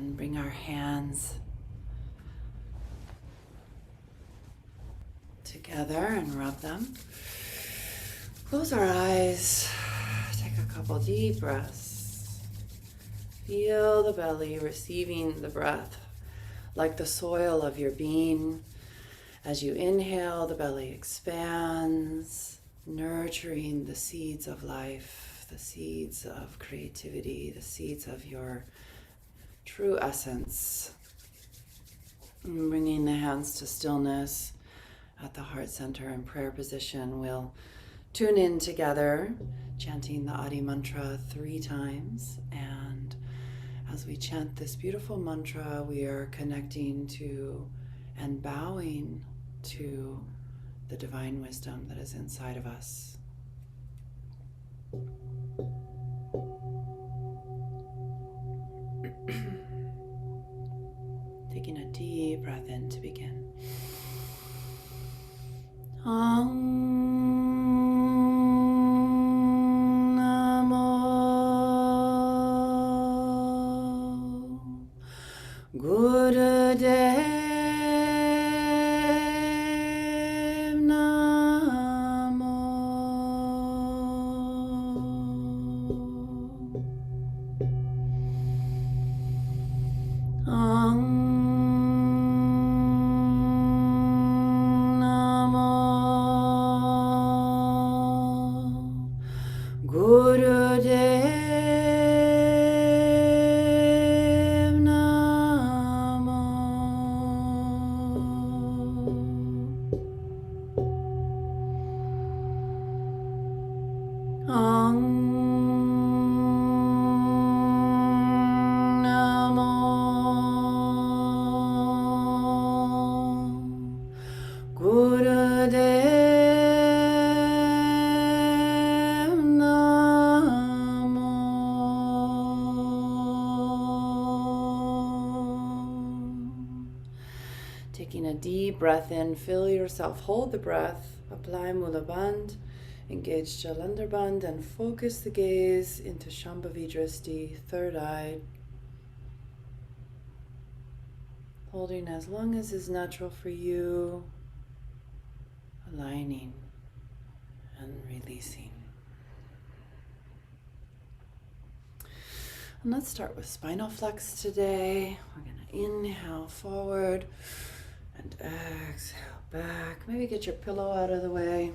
and bring our hands together and rub them. Close our eyes, take a couple deep breaths. Feel the belly receiving the breath like the soil of your being. As you inhale, the belly expands, nurturing the seeds of life, the seeds of creativity, the seeds of your true essence. And bringing the hands to stillness at the heart center in prayer position, we'll tune in together, chanting the Adi mantra 3 times. And as we chant this beautiful mantra, we are connecting to and bowing to the divine wisdom that is inside of us. Taking a deep breath in to begin. Gurudev Namo. Gurudev Namo. Om Namo Gurudev Namo. Taking a deep breath in, feel yourself, hold the breath, apply Mula Bandh, engage Jalandhar Bandh, and focus the gaze into Shambhavi Drishti, third eye. Holding as long as is natural for you, aligning and releasing. And let's start with spinal flex today. We're going to inhale forward and exhale back. Maybe get your pillow out of the way.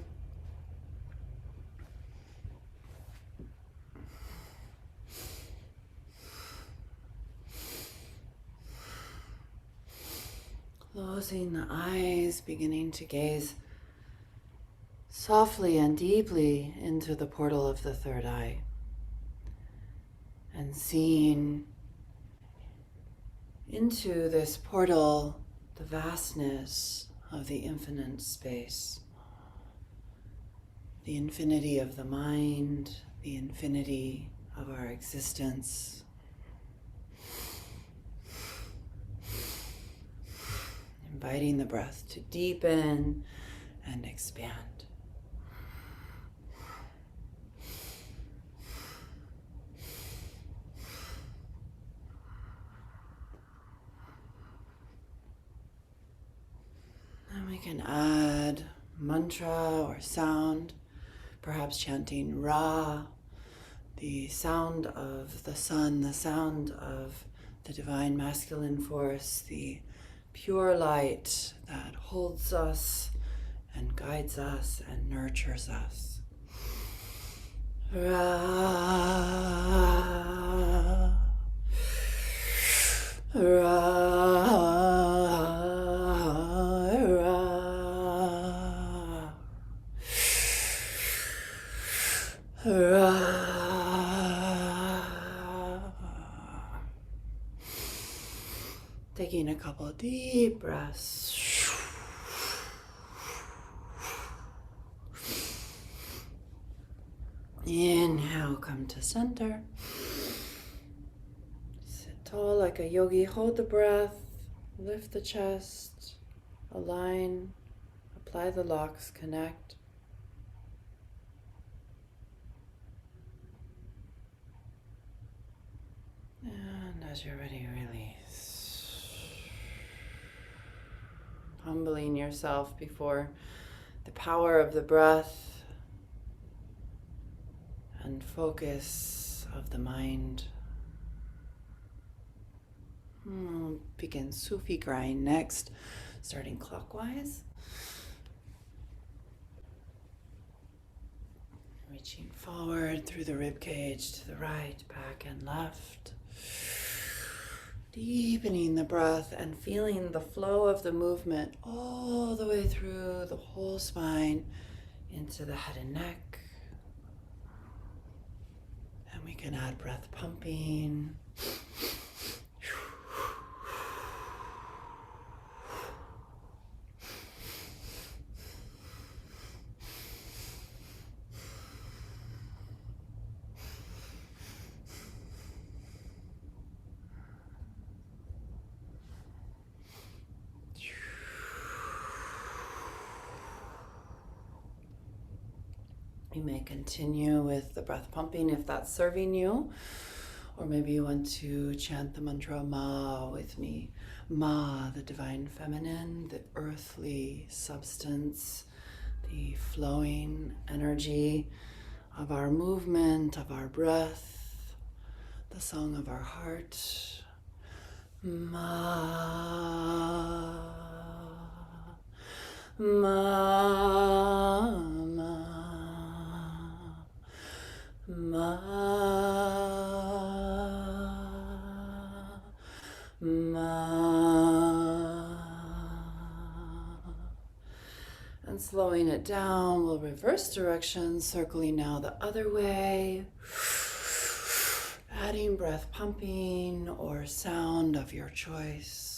Closing the eyes, beginning to gaze softly and deeply into the portal of the third eye. And seeing into this portal the vastness of the infinite space, the infinity of the mind, the infinity of our existence. Inviting the breath to deepen and expand. And we can add mantra or sound, perhaps chanting Ra, the sound of the sun, the sound of the divine masculine force, the pure light that holds us and guides us and nurtures us. Ra, Ra, Ra, Ra. Taking a couple of deep breaths. Inhale, come to center. Sit tall like a yogi. Hold the breath. Lift the chest. Align. Apply the locks. Connect. And As you're ready, release. Humbling yourself before the power of the breath and focus of the mind. Begin Sufi grind next, starting clockwise. Reaching forward through the rib cage to the right, back and left. Deepening the breath and feeling the flow of the movement all the way through the whole spine into the head and neck. And we can add breath pumping. You may continue with the breath pumping if that's serving you, or maybe you want to chant the mantra Ma with me. Ma, the divine feminine, the earthly substance, the flowing energy of our movement, of our breath, the song of our heart. Ma, ma, ma. Ma, ma. And slowing it down, we'll reverse direction, circling now the other way. Adding breath pumping or sound of your choice.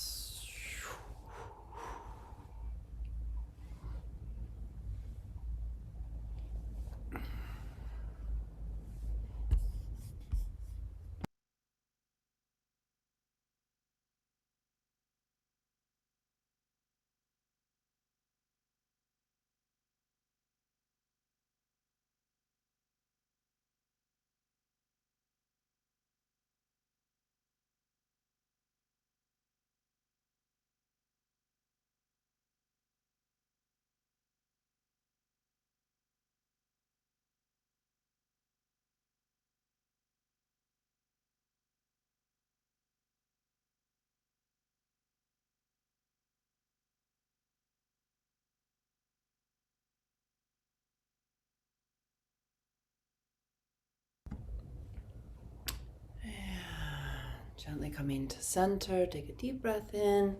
Gently coming to center, take a deep breath in,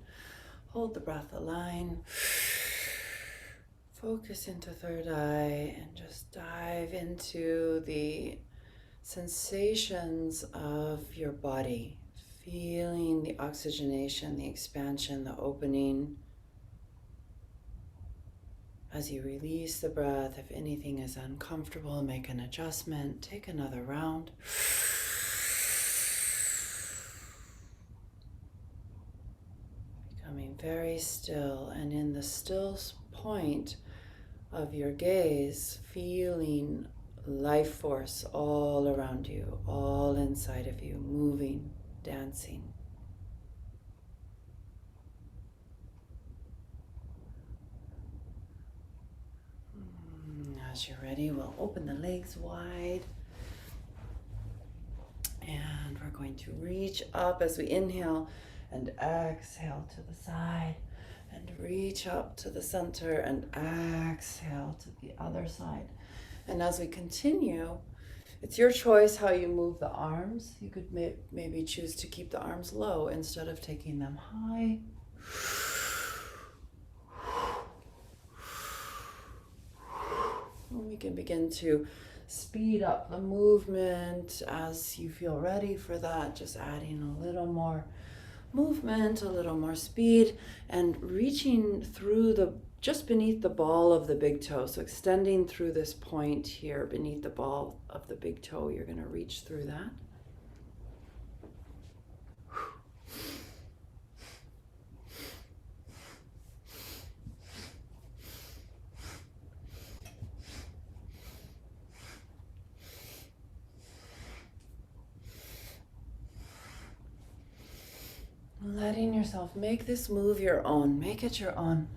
hold the breath aligned, focus into third eye, and just dive into the sensations of your body, feeling the oxygenation, the expansion, the opening. As you release the breath, if anything is uncomfortable, make an adjustment, take another round. Becoming very still, and in the still point of your gaze, feeling life force all around you, all inside of you, moving, dancing. As you're ready, we'll open the legs wide. And we're going to reach up as we inhale and exhale to the side. And reach up to the center and exhale to the other side. And as we continue, it's your choice how you move the arms. You could maybe choose to keep the arms low instead of taking them high. And we can begin to speed up the movement as you feel ready for that, just adding a little more movement, a little more speed, and reaching through just beneath the ball of the big toe. So extending through this point here beneath the ball of the big toe, you're going to reach through that. Letting yourself make this move your own. Make it your own.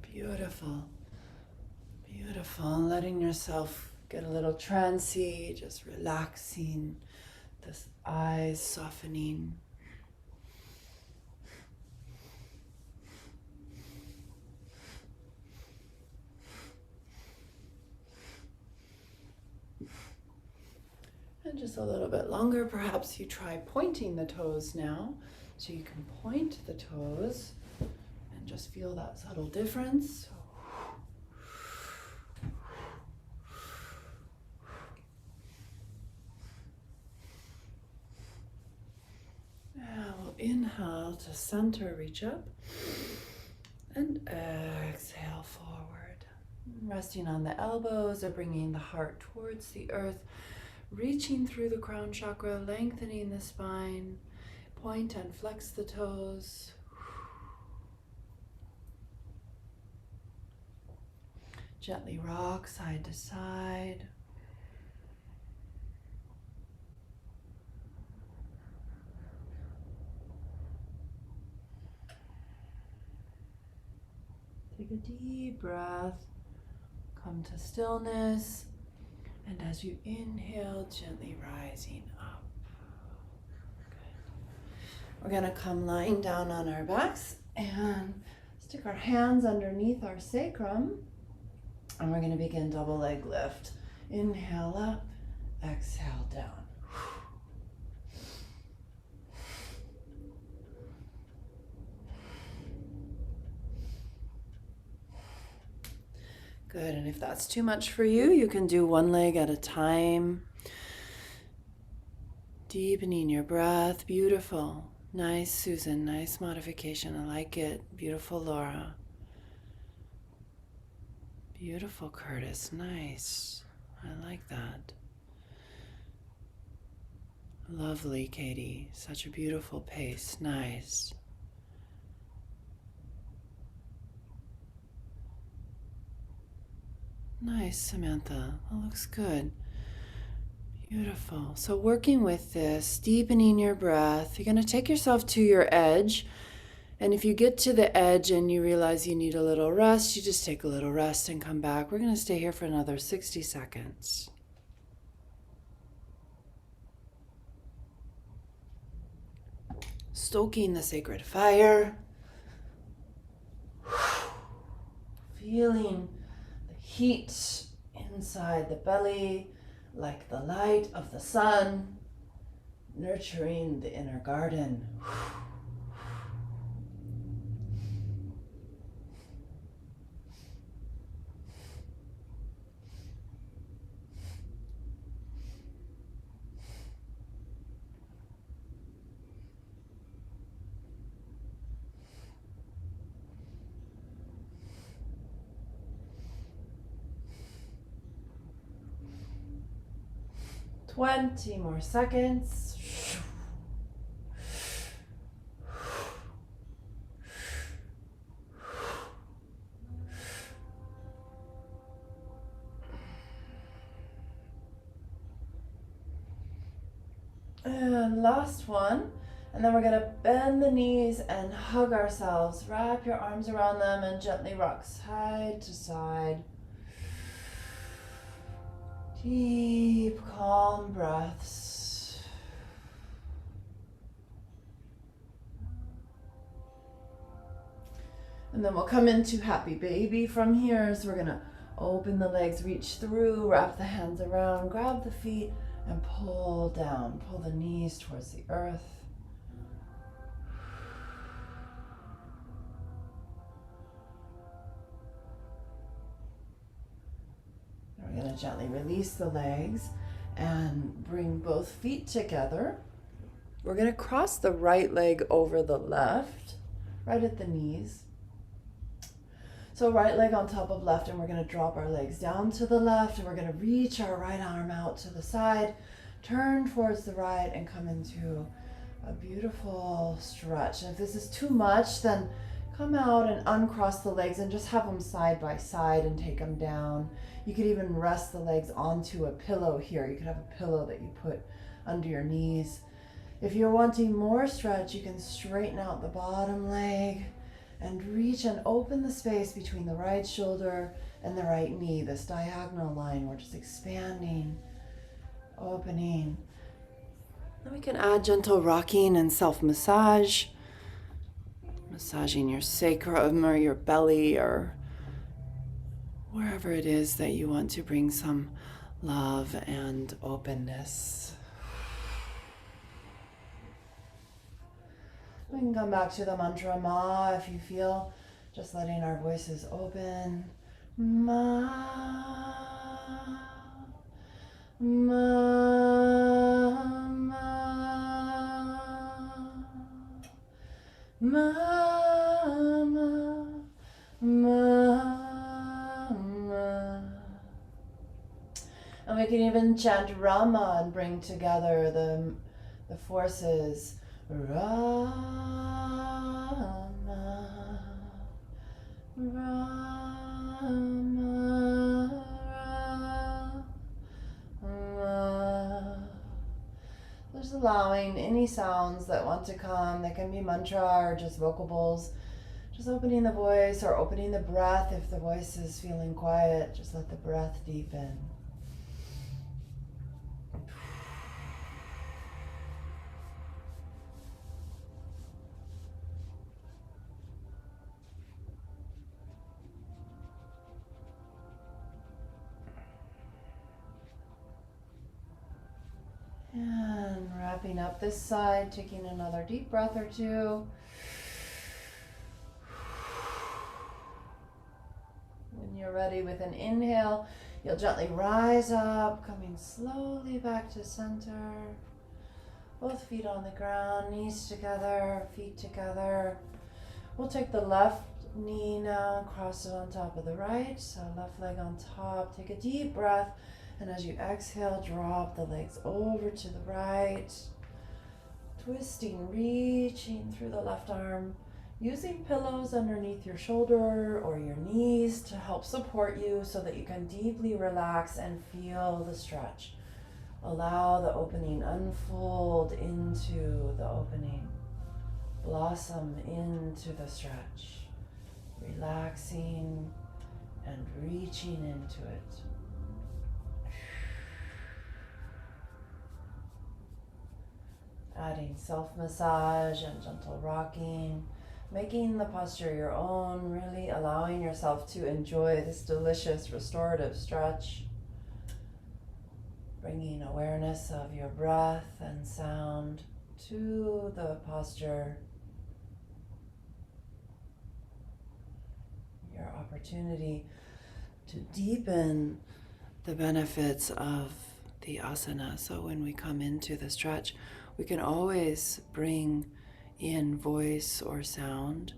Beautiful. Beautiful. Letting yourself get a little trancy, just relaxing, the eyes softening. And just a little bit longer, perhaps you try pointing the toes now. So you can point the toes and just feel that subtle difference. Now we'll inhale to center, reach up, and exhale forward. Resting on the elbows or bringing the heart towards the earth. Reaching through the crown chakra, lengthening the spine, point and flex the toes. Gently rock side to side. Take a deep breath, come to stillness. And as you inhale, gently rising up. Good. We're going to come lying down on our backs and stick our hands underneath our sacrum. And we're going to begin double leg lift. Inhale up, exhale down. Good, and if that's too much for you, you can do one leg at a time. Deepening your breath, beautiful. Nice, Susan, nice modification, I like it. Beautiful, Laura. Beautiful, Curtis, nice. I like that. Lovely, Katie, such a beautiful pace, nice. Nice, Samantha. That looks good. Beautiful. So working with this, deepening your breath, you're going to take yourself to your edge. And if you get to the edge and you realize you need a little rest, you just take a little rest and come back. We're going to stay here for another 60 seconds. Stoking the sacred fire. Feeling heat inside the belly, like the light of the sun, nurturing the inner garden. 20 more seconds. And last one. And then we're going to bend the knees and hug ourselves. Wrap your arms around them and gently rock side to side. Deep, calm breaths. And then we'll come into happy baby from here. So we're going to open the legs, reach through, wrap the hands around, grab the feet, and pull down. Pull the knees towards the earth. We're going to gently release the legs and bring both feet together. We're going to cross the right leg over the left, right at the knees. So right leg on top of left, and we're going to drop our legs down to the left, and we're going to reach our right arm out to the side, turn towards the right, and come into a beautiful stretch. And if this is too much, then Come out and uncross the legs and just have them side by side and take them down. You could even rest the legs onto a pillow here. You could have a pillow that you put under your knees. If you're wanting more stretch, you can straighten out the bottom leg and reach and open the space between the right shoulder and the right knee, this diagonal line. We're just expanding, opening. Then we can add gentle rocking and self-massage. Massaging your sacrum or your belly or wherever it is that you want to bring some love and openness. We can come back to the mantra Ma if you feel, just letting our voices open. Ma, ma, ma, ma, ma, ma. And we can even chant Rama and bring together the forces. Rama, Rama, Rama. Just allowing any sounds that want to come. They can be mantra or just vocal bowls. Just opening the voice or opening the breath. If the voice is feeling quiet, just let the breath deepen. And wrapping up this side, taking another deep breath or two. When you're ready with an inhale, you'll gently rise up, coming slowly back to center. Both feet on the ground, knees together, feet together. We'll take the left knee now, cross it on top of the right, so left leg on top. Take a deep breath. And as you exhale, drop the legs over to the right, twisting, reaching through the left arm, using pillows underneath your shoulder or your knees to help support you so that you can deeply relax and feel the stretch. Allow the opening unfold into the opening, blossom into the stretch, relaxing and reaching into it. Adding self-massage and gentle rocking, making the posture your own, really allowing yourself to enjoy this delicious restorative stretch. Bringing awareness of your breath and sound to the posture. Your opportunity to deepen the benefits of the asana. So when we come into the stretch, we can always bring in voice or sound.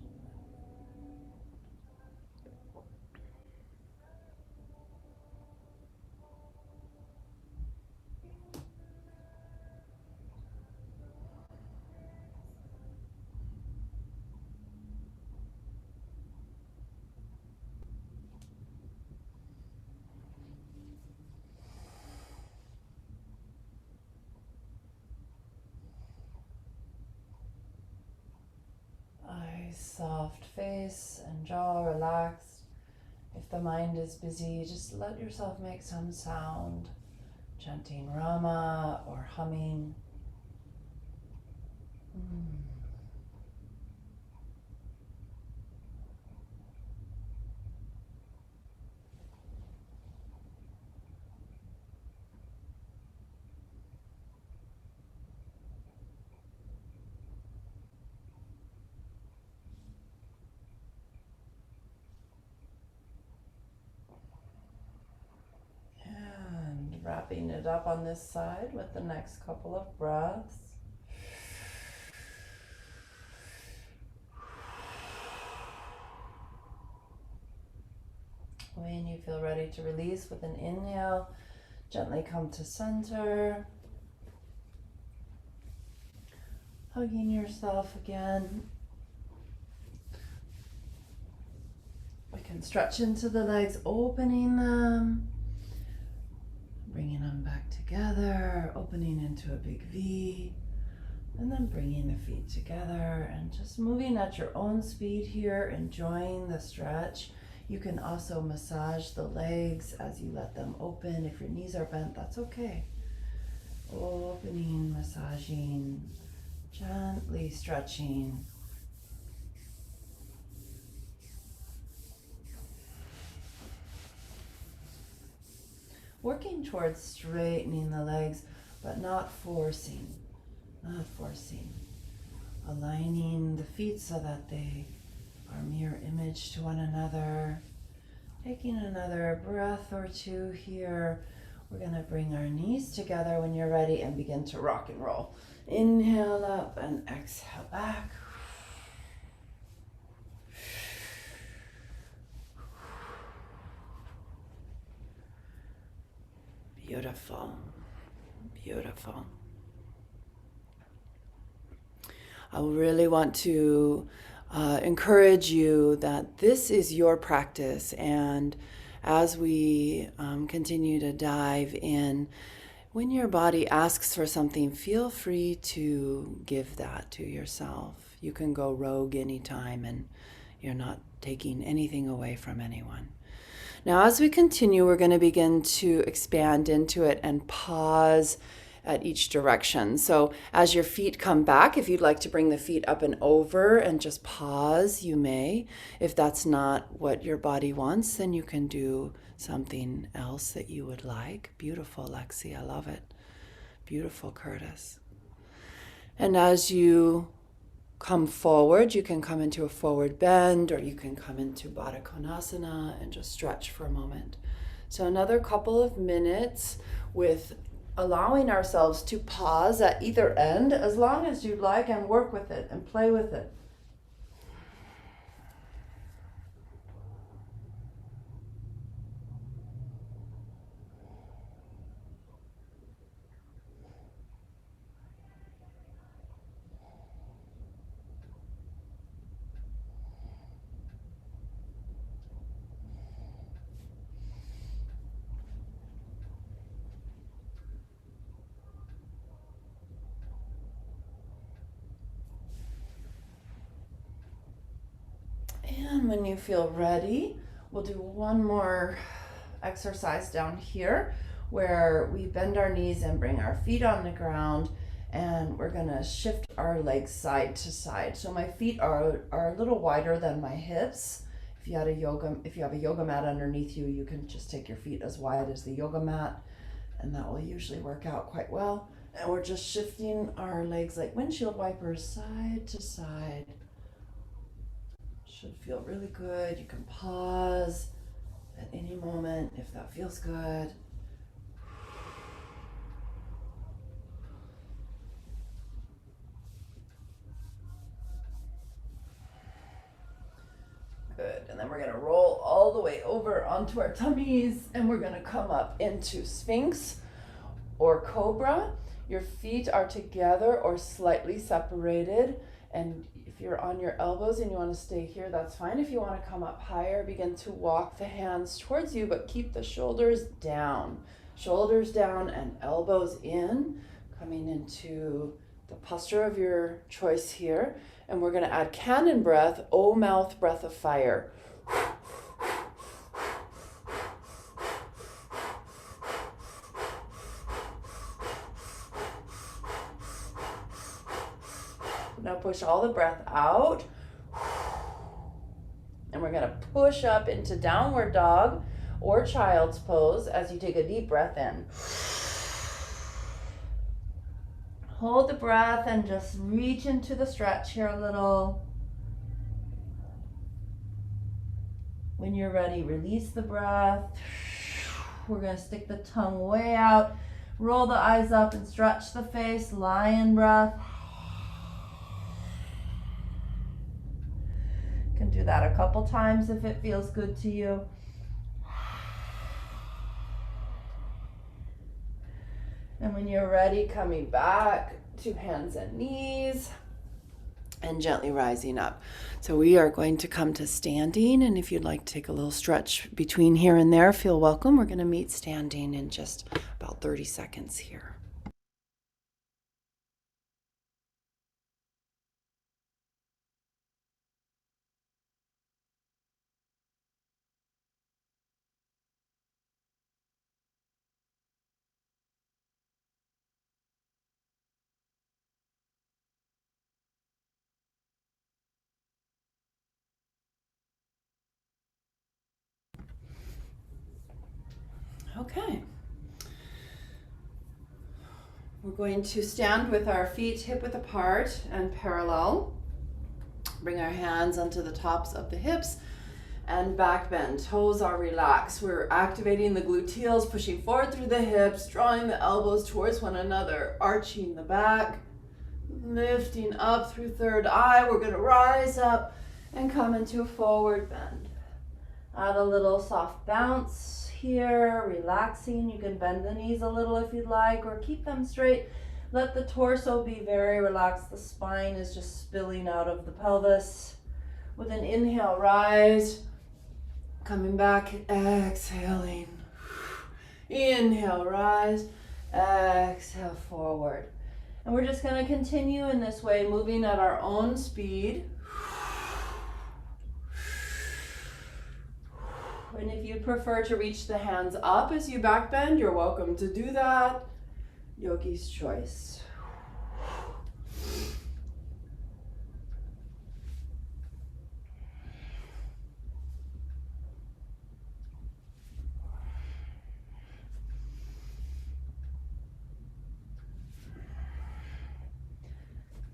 Soft face and jaw relaxed. If the mind is busy, just let yourself make some sound, chanting Rama or humming. Wrapping it up on this side with the next couple of breaths. When you feel ready to release with an inhale, gently come to center. Hugging yourself again. We can stretch into the legs, opening them, bringing them back together, opening into a big V, and then bringing the feet together and just moving at your own speed here, enjoying the stretch. You can also massage the legs as you let them open. If your knees are bent, that's okay. Opening, massaging, gently stretching. Working towards straightening the legs, but not forcing. Not forcing. Aligning the feet so that they are mirror image to one another. Taking another breath or two here. We're going to bring our knees together when you're ready and begin to rock and roll. Inhale up and exhale back. Beautiful. Beautiful. I really want to encourage you that this is your practice, and as we continue to dive in, when your body asks for something, feel free to give that to yourself. You can go rogue anytime, and you're not taking anything away from anyone. Now, as we continue, we're going to begin to expand into it and pause at each direction. So as your feet come back, if you'd like to bring the feet up and over and just pause, you may. If that's not what your body wants, then you can do something else that you would like. Beautiful, Lexi. I love it. Beautiful, Curtis. And as you come forward, you can come into a forward bend, or you can come into Baddha Konasana and just stretch for a moment. So another couple of minutes with allowing ourselves to pause at either end as long as you'd like, and work with it and play with it. And when you feel ready, we'll do one more exercise down here where we bend our knees and bring our feet on the ground, and we're going to shift our legs side to side. So my feet are a little wider than my hips. If you have a yoga mat underneath you, you can just take your feet as wide as the yoga mat, and that will usually work out quite well. And we're just shifting our legs like windshield wipers side to side. Should feel really good. You can pause at any moment if that feels good. Good. And then we're going to roll all the way over onto our tummies, and we're going to come up into Sphinx or Cobra. Your feet are together or slightly separated, and if you're on your elbows and you want to stay here, that's fine. If you want to come up higher, begin to walk the hands towards you, but keep the shoulders down. Shoulders down and elbows in, coming into the posture of your choice here. And we're going to add cannon breath, O mouth breath of fire. Now push all the breath out. And we're going to push up into downward dog or child's pose as you take a deep breath in. Hold the breath and just reach into the stretch here a little. When you're ready, release the breath. We're going to stick the tongue way out. Roll the eyes up and stretch the face. Lion breath. Can do that a couple times if it feels good to you. And when you're ready, coming back to hands and knees. and gently rising up. So we are going to come to standing, and if you'd like to take a little stretch between here and there, feel welcome. We're going to meet standing in just about 30 seconds here. Okay. We're going to stand with our feet hip-width apart and parallel. Bring our hands onto the tops of the hips and back bend. Toes are relaxed. We're activating the gluteals, pushing forward through the hips, drawing the elbows towards one another, arching the back, lifting up through third eye. We're going to rise up and come into a forward bend. Add a little soft bounce here, relaxing. You can bend the knees a little if you'd like, or keep them straight. Let the torso be very relaxed. The spine is just spilling out of the pelvis. With an inhale, rise. Coming back, exhaling. Inhale, rise. Exhale, forward. And we're just going to continue in this way, moving at our own speed. And if you prefer to reach the hands up as you back bend, you're welcome to do that. Yogi's choice.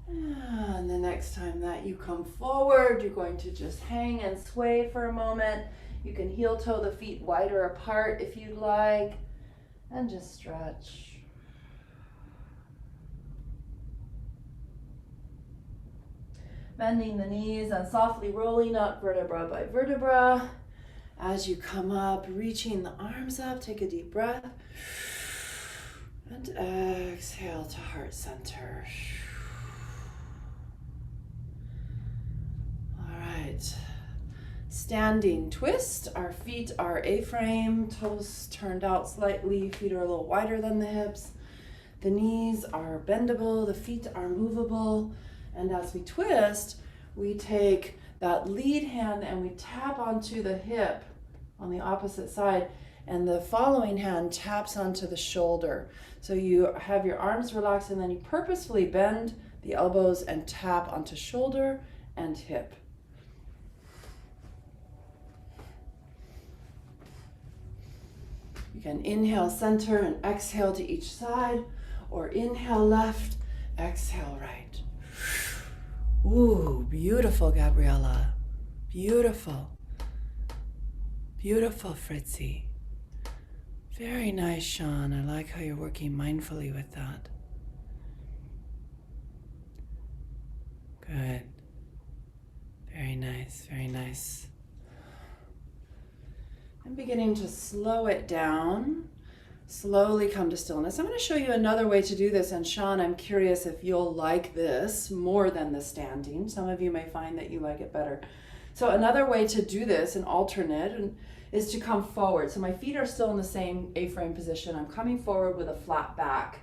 And the next time that you come forward, you're going to just hang and sway for a moment. You can heel toe the feet wider apart if you'd like, and just stretch. Bending the knees and softly rolling up vertebra by vertebra. As you come up, reaching the arms up, take a deep breath. And exhale to heart center. All right. Standing twist. Our feet are A-frame, toes turned out slightly, feet are a little wider than the hips. The knees are bendable, the feet are movable. And as we twist, we take that lead hand and we tap onto the hip on the opposite side, and the following hand taps onto the shoulder. So you have your arms relaxed, and then you purposefully bend the elbows and tap onto shoulder and hip. You can inhale center and exhale to each side, or inhale left, exhale right. Ooh, beautiful, Gabriella. Beautiful. Beautiful, Fritzy. Very nice, Sean. I like how you're working mindfully with that. Good. Very nice, very nice. I'm beginning to slow it down. Slowly come to stillness. I'm going to show you another way to do this, and Sean, I'm curious if you'll like this more than the standing. Some of you may find that you like it better. So another way to do this, an alternate, is to come forward. So my feet are still in the same A-frame position. I'm coming forward with a flat back.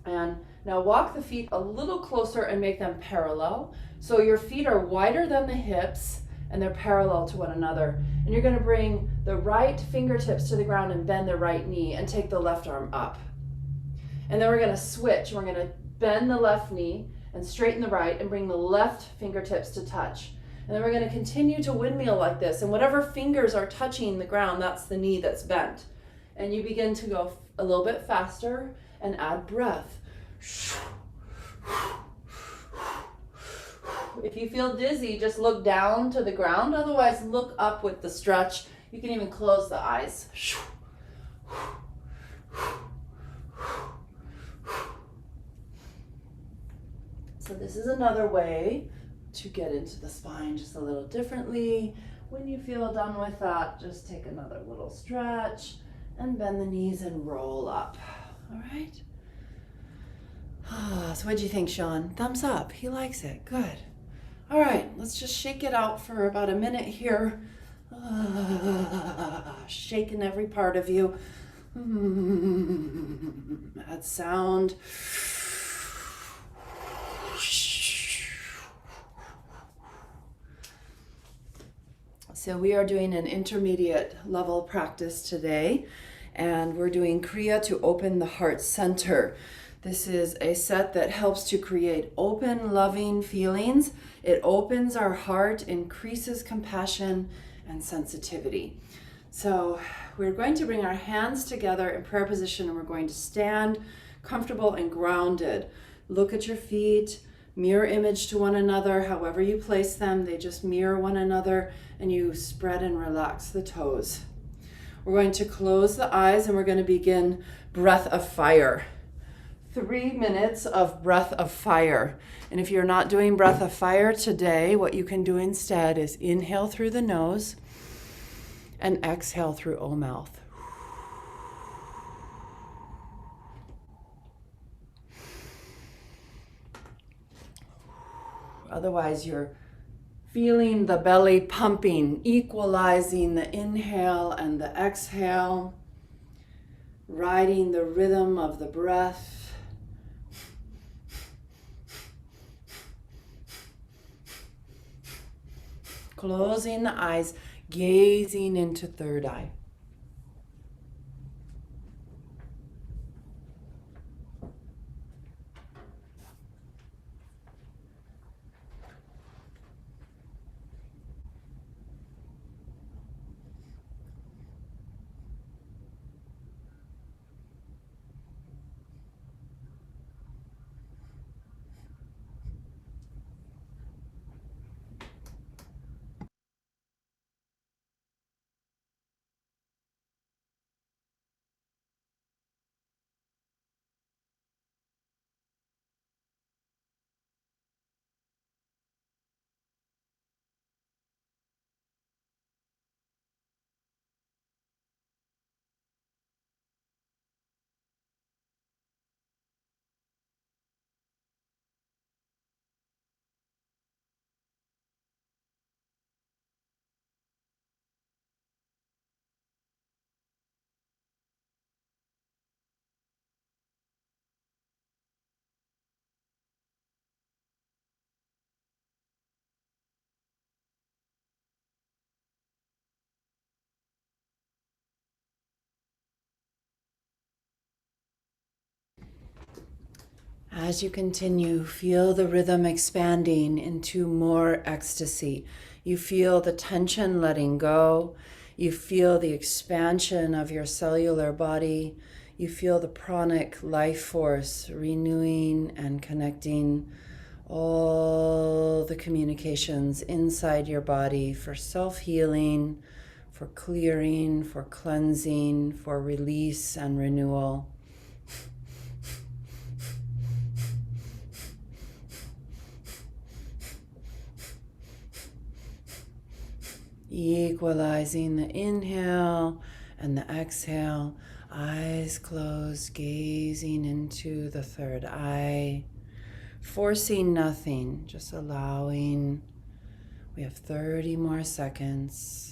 And now walk the feet a little closer and make them parallel. So your feet are wider than the hips, and they're parallel to one another. And you're going to bring the right fingertips to the ground and bend the right knee and take the left arm up. And then we're going to switch. We're going to bend the left knee and straighten the right and bring the left fingertips to touch. And then we're going to continue to windmill like this. And whatever fingers are touching the ground, that's the knee that's bent. And you begin to go a little bit faster and add breath. If you feel dizzy, just look down to the ground. Otherwise, look up with the stretch. You can even close the eyes. So this is another way to get into the spine just a little differently. When you feel done with that, just take another little stretch and bend the knees and roll up. All right? So what'd you think, Sean? Thumbs up. He likes it. Good. All right, let's just shake it out for about a minute here. Shaking every part of you. That sound. So we are doing an intermediate level practice today, and we're doing Kriya to open the heart center. This is a set that helps to create open, loving feelings. It opens our heart, increases compassion and sensitivity. So we're going to bring our hands together in prayer position, and we're going to stand comfortable and grounded. Look at your feet, mirror image to one another. However you place them, they just mirror one another, and you spread and relax the toes. We're going to close the eyes, and we're going to begin breath of fire. 3 minutes of breath of fire. And if you're not doing breath of fire today, what you can do instead is inhale through the nose and exhale through O mouth. Otherwise, you're feeling the belly pumping, equalizing the inhale and the exhale, riding the rhythm of the breath. Closing the eyes, gazing into third eye. As you continue, feel the rhythm expanding into more ecstasy. You feel the tension letting go. You feel the expansion of your cellular body. You feel the pranic life force renewing and connecting all the communications inside your body for self-healing, for clearing, for cleansing, for release and renewal. Equalizing the inhale and the exhale, eyes closed, gazing into the third eye, forcing nothing, just allowing. We have 30 more seconds.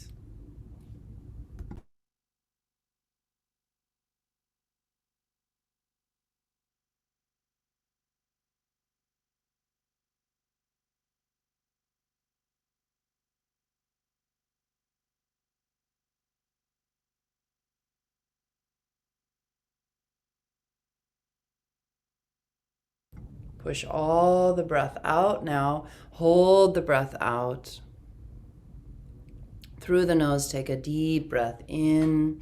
Push all the breath out now. Hold the breath out. Through the nose, take a deep breath in.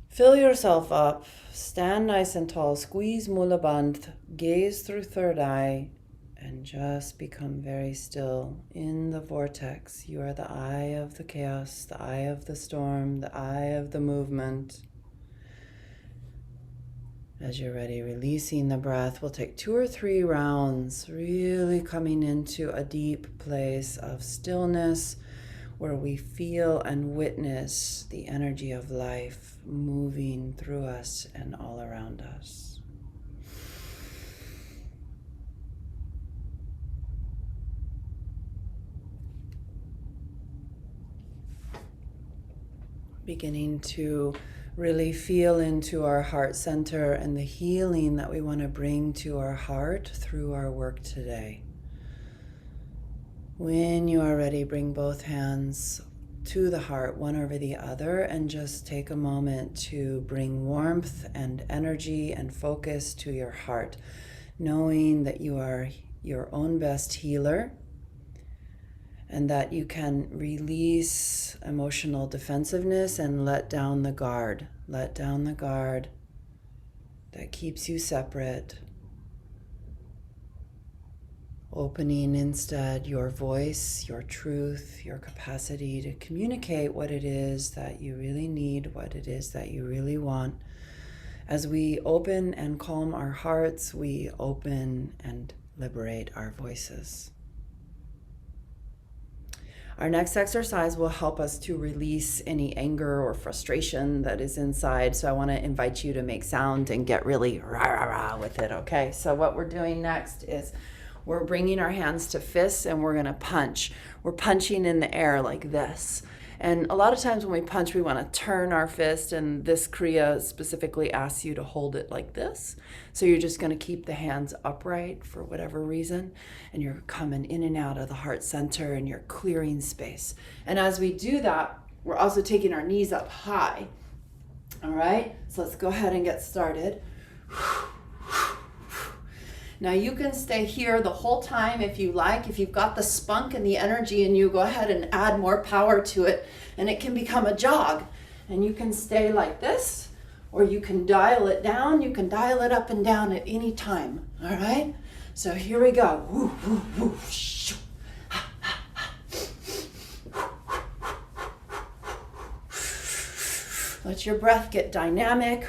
Fill yourself up. Stand nice and tall. Squeeze Mula Bandh. Gaze through third eye. And just become very still in the vortex. You are the eye of the chaos, the eye of the storm, the eye of the movement. As you're ready, releasing the breath, we'll take 2 or 3 rounds, really coming into a deep place of stillness where we feel and witness the energy of life moving through us and all around us. Beginning to really feel into our heart center and the healing that we want to bring to our heart through our work today. When you are ready, bring both hands to the heart, one over the other, and just take a moment to bring warmth and energy and focus to your heart, knowing that you are your own best healer and that you can release emotional defensiveness and let down the guard. Let down the guard that keeps you separate. Opening instead your voice, your truth, your capacity to communicate what it is that you really need, what it is that you really want. As we open and calm our hearts, we open and liberate our voices. Our next exercise will help us to release any anger or frustration that is inside. So I want to invite you to make sound and get really rah, rah, rah with it, okay? So what we're doing next is we're bringing our hands to fists and we're going to punch. We're punching in the air like this. And a lot of times when we punch, we want to turn our fist, and this Kriya specifically asks you to hold it like this. So you're just going to keep the hands upright for whatever reason, and you're coming in and out of the heart center and you're clearing space. And as we do that, we're also taking our knees up high. All right, so let's go ahead and get started. Now you can stay here the whole time if you like. If you've got the spunk and the energy in you, go ahead and add more power to it, and it can become a jog. And you can stay like this, or you can dial it down. You can dial it up and down at any time, all right? So here we go. Woo, woo, woo. Let your breath get dynamic.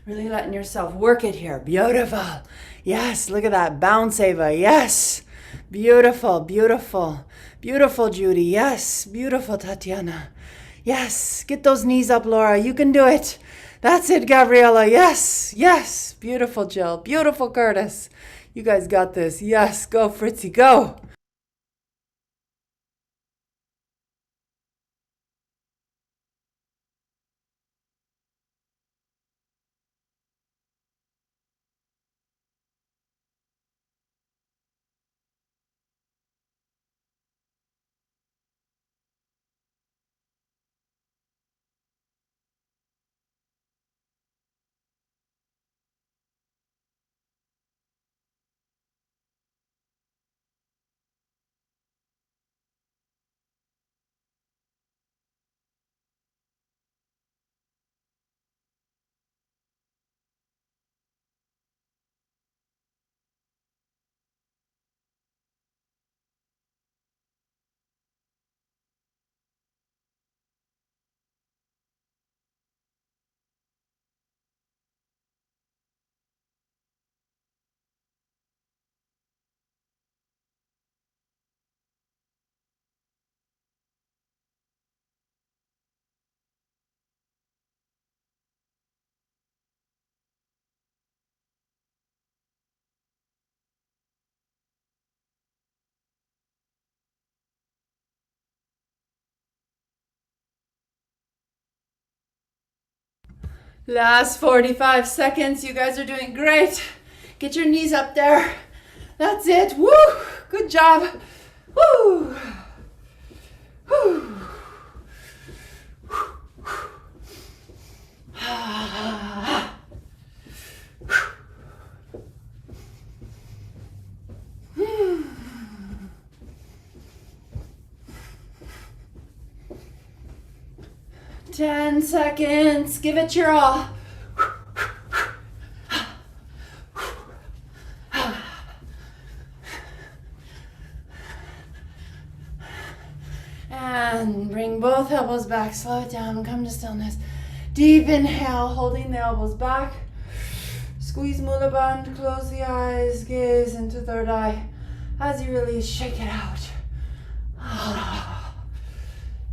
Really letting yourself work it here. Beautiful. Yes, look at that bounce, Ava. Yes. Beautiful, beautiful. Beautiful, Judy. Yes. Beautiful, Tatiana. Yes. Get those knees up, Laura. You can do it. That's it, Gabriella. Yes. Yes. Beautiful, Jill. Beautiful, Curtis. You guys got this. Yes. Go, Fritzy. Go. Last 45 seconds. You guys are doing great. Get your knees up there. That's it. Woo! Good job. Woo! Woo! 10 seconds. Give it your all. And bring both elbows back. Slow it down. Come to stillness. Deep inhale, holding the elbows back. Squeeze Mula Bandha. Close the eyes. Gaze into third eye. As you release, shake it out.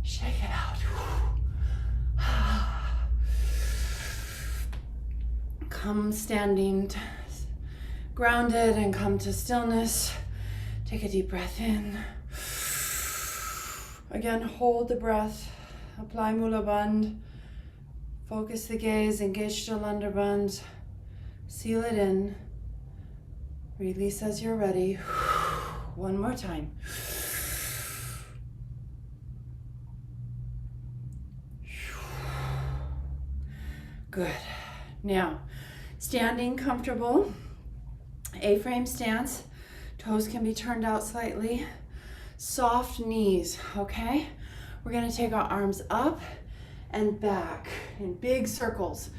Shake it out. Come standing grounded and come to stillness. Take a deep breath in. Again, hold the breath. Apply Mula Bandh. Focus the gaze, engage Chaturanga Bandh. Seal it in. Release as you're ready. One more time. Good. Now, standing comfortable, A-frame stance. Toes can be turned out slightly. Soft knees, okay? We're gonna take our arms up and back in big circles.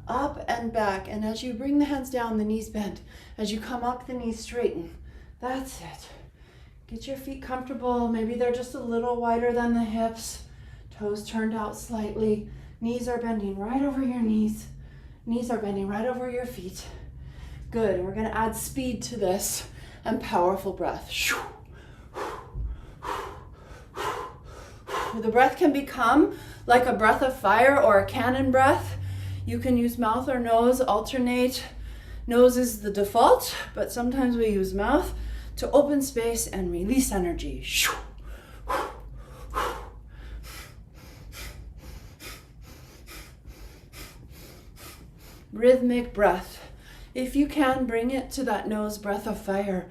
Up and back. And as you bring the hands down, the knees bend. As you come up, the knees straighten. That's it. Get your feet comfortable. Maybe they're just a little wider than the hips. Toes turned out slightly. Knees are bending right over your knees. Knees are bending right over your feet. Good. We're going to add speed to this and powerful breath. The breath can become like a breath of fire or a cannon breath. You can use mouth or nose, alternate. Nose is the default, but sometimes we use mouth to open space and release energy. Rhythmic breath. If you can, bring it to that nose breath of fire.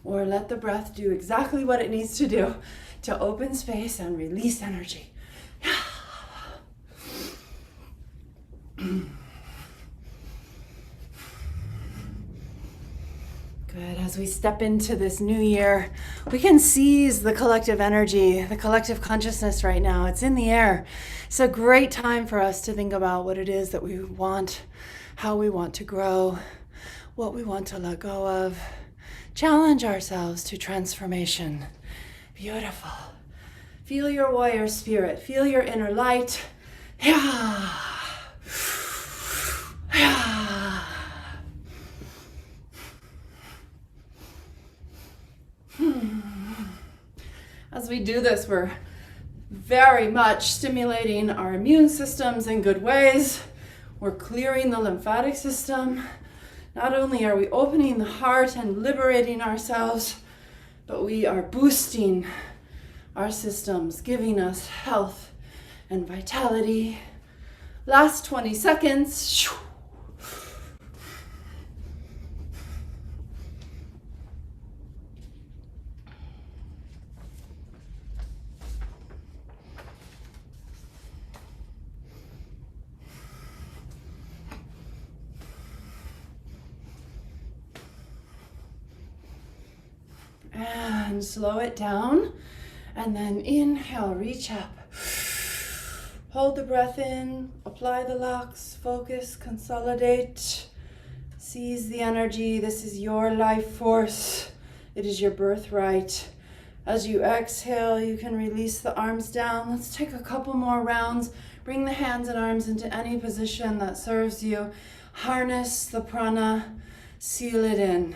Or let the breath do exactly what it needs to do to open space and release energy. Good. As we step into this new year, we can seize the collective energy, the collective consciousness right now. It's in the air. It's a great time for us to think about what it is that we want, how we want to grow, what we want to let go of. Challenge ourselves to transformation. Beautiful. Feel your warrior spirit. Feel your inner light. Yeah. Yeah. As we do this, we're very much stimulating our immune systems in good ways. We're clearing the lymphatic system. Not only are we opening the heart and liberating ourselves, but we are boosting our systems, giving us health and vitality. Last 20 seconds. And slow it down. And then inhale, reach up. Hold the breath in, apply the locks, focus, consolidate. Seize the energy. This is your life force. It is your birthright. As you exhale, you can release the arms down. Let's take a couple more rounds. Bring the hands and arms into any position that serves you. Harness the prana. Seal it in.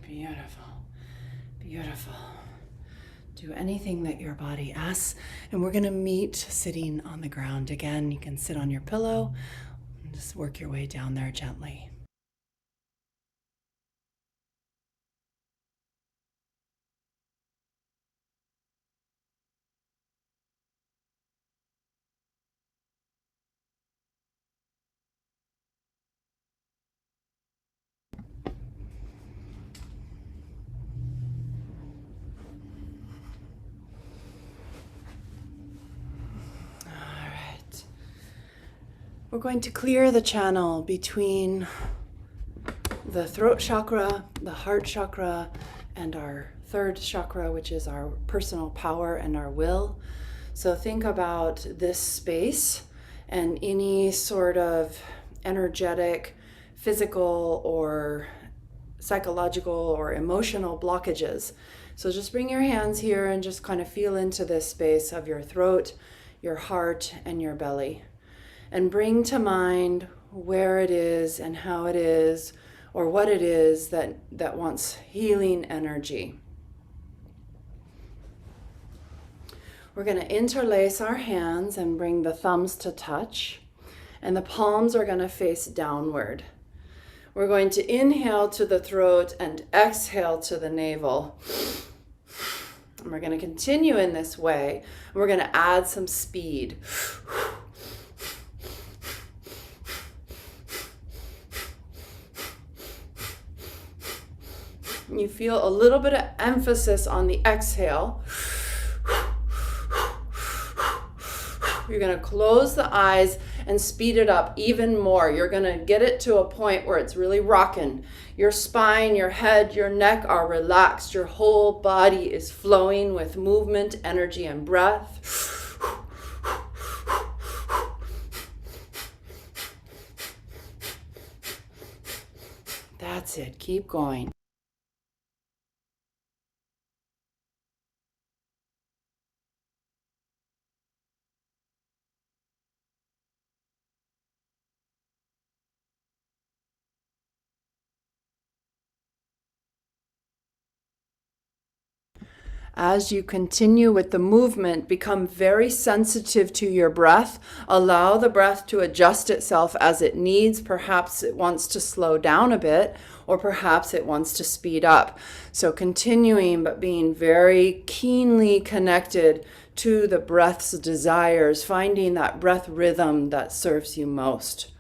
Beautiful, beautiful. Do anything that your body asks, and we're gonna meet sitting on the ground. Again, you can sit on your pillow and just work your way down there gently. We're going to clear the channel between the throat chakra, the heart chakra, and our third chakra, which is our personal power and our will. So think about this space and any sort of energetic, physical, or psychological or emotional blockages. So just bring your hands here and just kind of feel into this space of your throat, your heart, and your belly. And bring to mind where it is and how it is or what it is that wants healing energy. We're going to interlace our hands and bring the thumbs to touch, and the palms are going to face downward. We're going to inhale to the throat and exhale to the navel. And we're going to continue in this way. We're going to add some speed. You feel a little bit of emphasis on the exhale. You're going to close the eyes and speed it up even more. You're going to get it to a point where it's really rocking. Your spine, your head, your neck are relaxed. Your whole body is flowing with movement, energy, and breath. That's it. Keep going. As you continue with the movement, become very sensitive to your breath. Allow the breath to adjust itself as it needs. Perhaps it wants to slow down a bit, or perhaps it wants to speed up. So continuing, but being very keenly connected to the breath's desires, finding that breath rhythm that serves you most.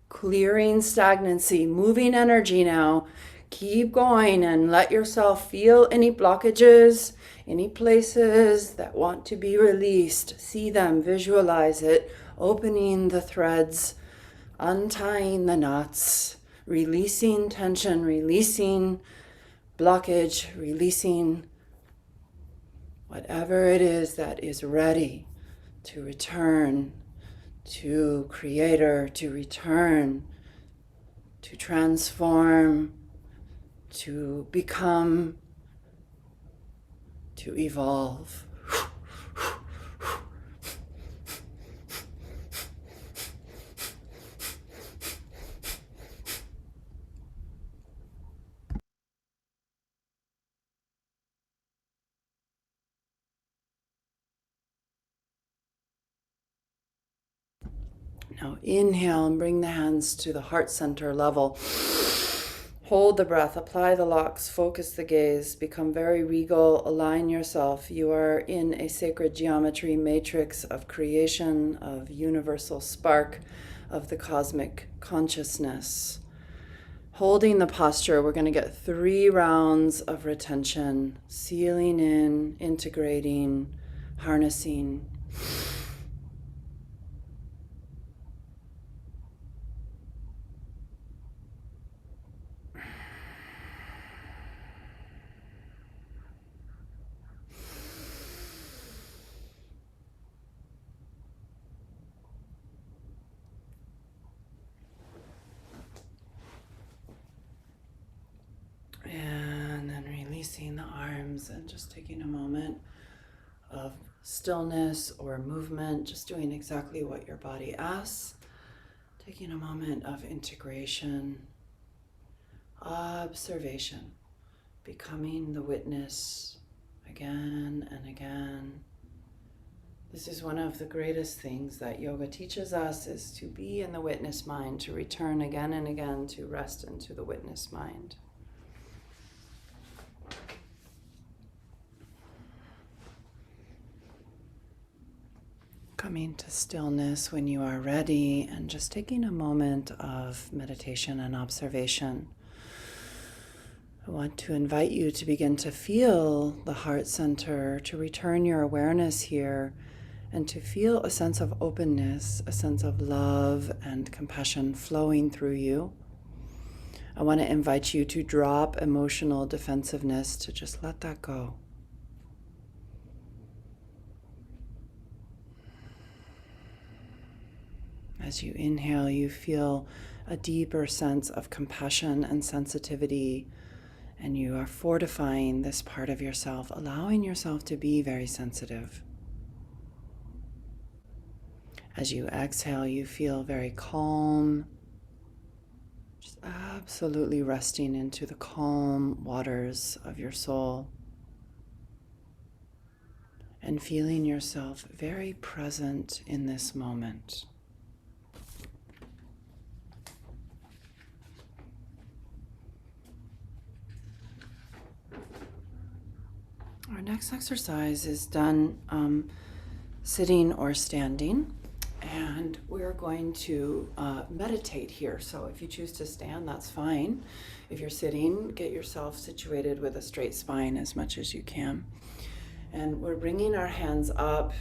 Clearing stagnancy, moving energy now. Keep going and let yourself feel any blockages, any places that want to be released. See them, visualize it, opening the threads, untying the knots, releasing tension, releasing blockage, releasing whatever it is that is ready to return to Creator, to return, to transform, to become, to evolve. Now inhale and bring the hands to the heart center level. Hold the breath, apply the locks, focus the gaze, become very regal, align yourself. You are in a sacred geometry matrix of creation, of universal spark, of the cosmic consciousness. Holding the posture, we're going to get 3 rounds of retention, sealing in, integrating, harnessing. And then releasing the arms and just taking a moment of stillness or movement, just doing exactly what your body asks. Taking a moment of integration, observation, becoming the witness again and again. This is one of the greatest things that yoga teaches us, is to be in the witness mind, to return again and again, to rest into the witness mind. Coming to stillness when you are ready and just taking a moment of meditation and observation. I want to invite you to begin to feel the heart center, to return your awareness here, and to feel a sense of openness, a sense of love and compassion flowing through you. I want to invite you to drop emotional defensiveness, to just let that go. As you inhale, you feel a deeper sense of compassion and sensitivity, and you are fortifying this part of yourself, allowing yourself to be very sensitive. As you exhale, you feel very calm, just absolutely resting into the calm waters of your soul, and feeling yourself very present in this moment. Our next exercise is done sitting or standing, and we're going to meditate here. So if you choose to stand, that's fine. If you're sitting, get yourself situated with a straight spine as much as you can. And we're bringing our hands up,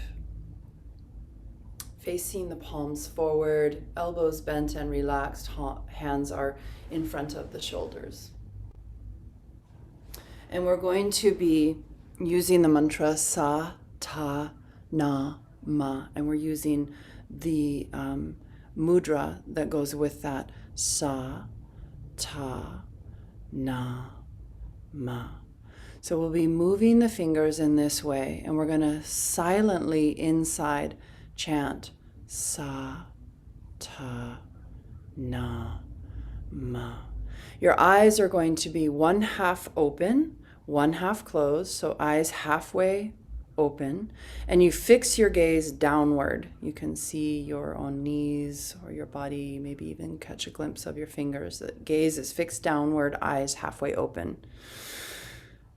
facing the palms forward, elbows bent and relaxed, hands are in front of the shoulders. And we're going to be using the mantra Sa, Ta, Na, Ma, and we're using the mudra that goes with that, Sa, Ta, Na, Ma. So we'll be moving the fingers in this way, and we're going to silently inside chant Sa, Ta, Na, Ma. Your eyes are going to be one half open, one half closed, so eyes halfway open, and you fix your gaze downward. You can see your own knees or your body, maybe even catch a glimpse of your fingers. The gaze is fixed downward, eyes halfway open.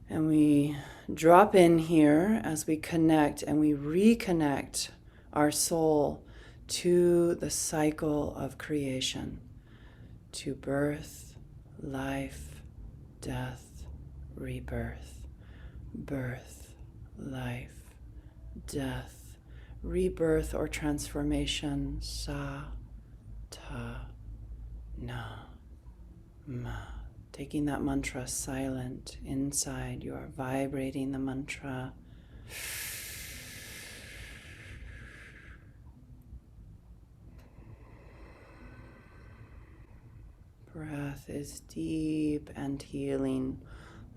And we drop in here as we connect, and we reconnect our soul to the cycle of creation, to birth, life, death, rebirth, birth, life, death, rebirth or transformation, Sa, Ta, Na, Ma. Taking that mantra silent inside, you are vibrating the mantra. Breath is deep and healing.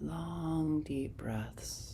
Long, deep breaths.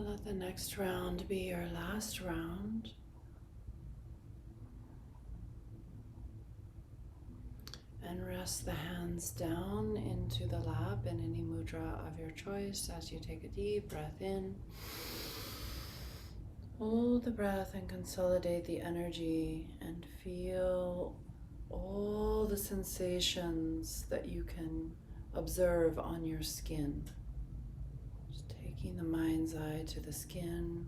let the next round be your last round. And rest the hands down into the lap in any mudra of your choice as you take a deep breath in. Hold the breath and consolidate the energy and feel all the sensations that you can observe on your skin. Just taking the mind's eye to the skin,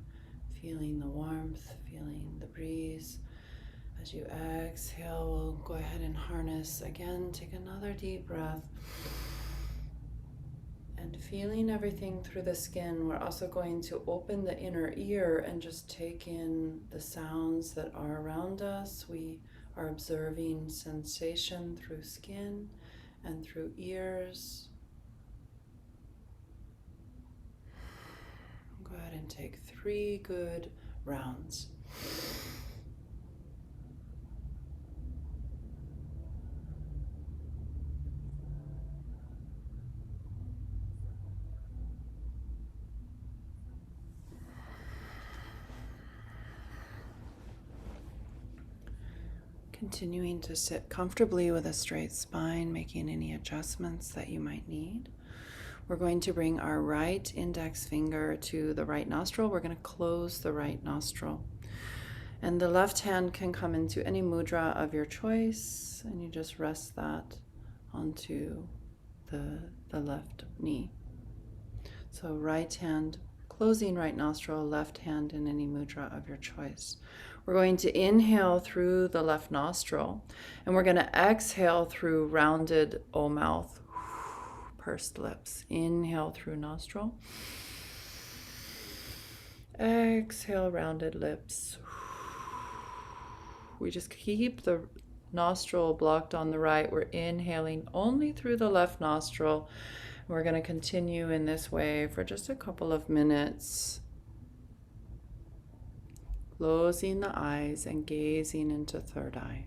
feeling the warmth, feeling the breeze. As you exhale, we'll go ahead and harness again. Take another deep breath. And feeling everything through the skin, we're also going to open the inner ear and just take in the sounds that are around us. We are observing sensation through skin and through ears. Go ahead and take 3 good rounds. Continuing to sit comfortably with a straight spine, making any adjustments that you might need. We're going to bring our right index finger to the right nostril. We're going to close the right nostril. And the left hand can come into any mudra of your choice, and you just rest that onto the left knee. So right hand closing right nostril, left hand in any mudra of your choice. We're going to inhale through the left nostril, and we're going to exhale through rounded O mouth, pursed lips. Inhale through nostril. Exhale, rounded lips. We just keep the nostril blocked on the right. We're inhaling only through the left nostril. We're going to continue in this way for just a couple of minutes. Closing the eyes and gazing into third eye.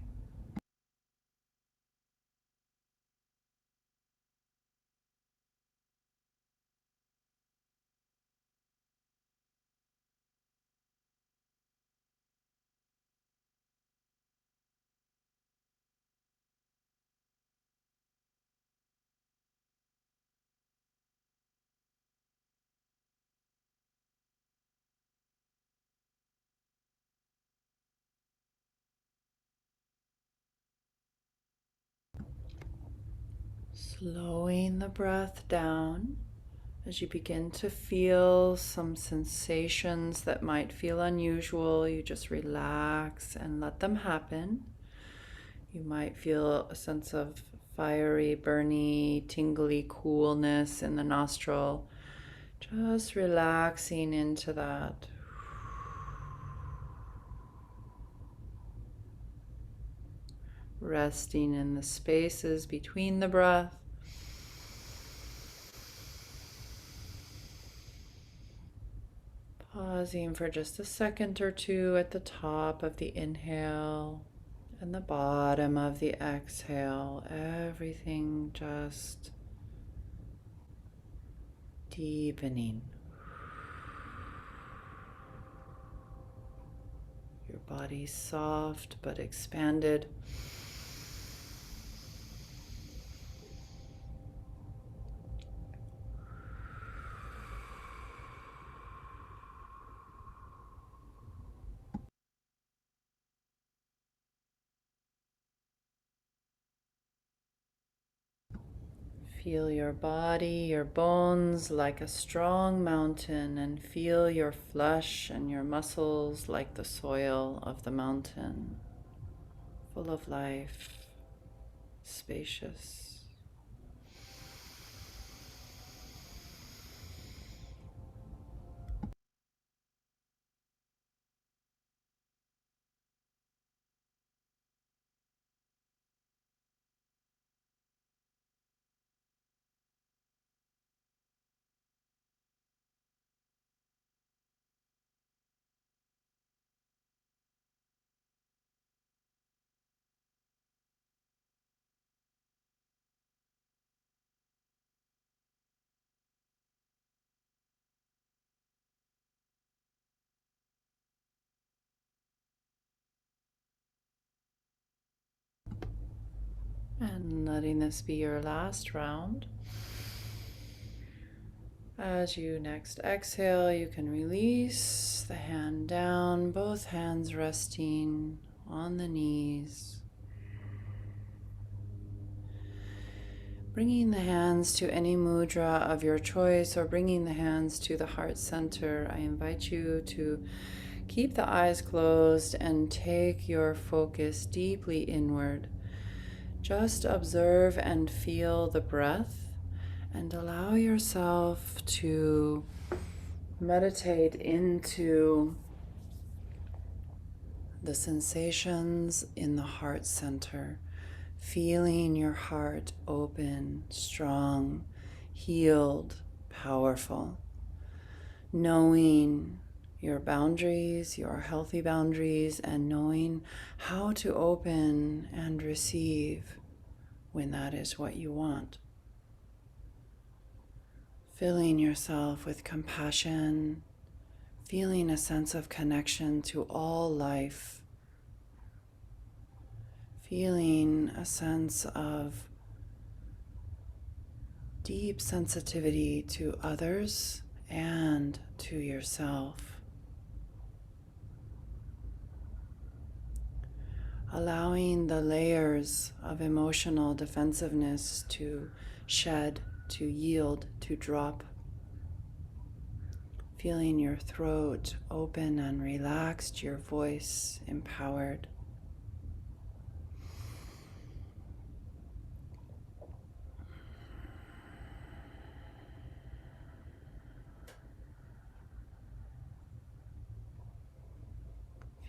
Slowing the breath down as you begin to feel some sensations that might feel unusual. You just relax and let them happen. You might feel a sense of fiery, burny, tingly coolness in the nostril. Just relaxing into that. Resting in the spaces between the breath. Pausing for just a second or two at the top of the inhale and the bottom of the exhale. Everything just deepening. Your body soft but expanded. Feel your body, your bones like a strong mountain, and feel your flesh and your muscles like the soil of the mountain, full of life, spacious. And letting this be your last round. As you next exhale, you can release the hand down, both hands resting on the knees. Bringing the hands to any mudra of your choice or bringing the hands to the heart center, I invite you to keep the eyes closed and take your focus deeply inward. Just observe and feel the breath and allow yourself to meditate into the sensations in the heart center, feeling your heart open, strong, healed, powerful, knowing your boundaries, your healthy boundaries, and knowing how to open and receive when that is what you want. Filling yourself with compassion, feeling a sense of connection to all life, feeling a sense of deep sensitivity to others and to yourself. Allowing the layers of emotional defensiveness to shed, to yield, to drop. Feeling your throat open and relaxed, your voice empowered.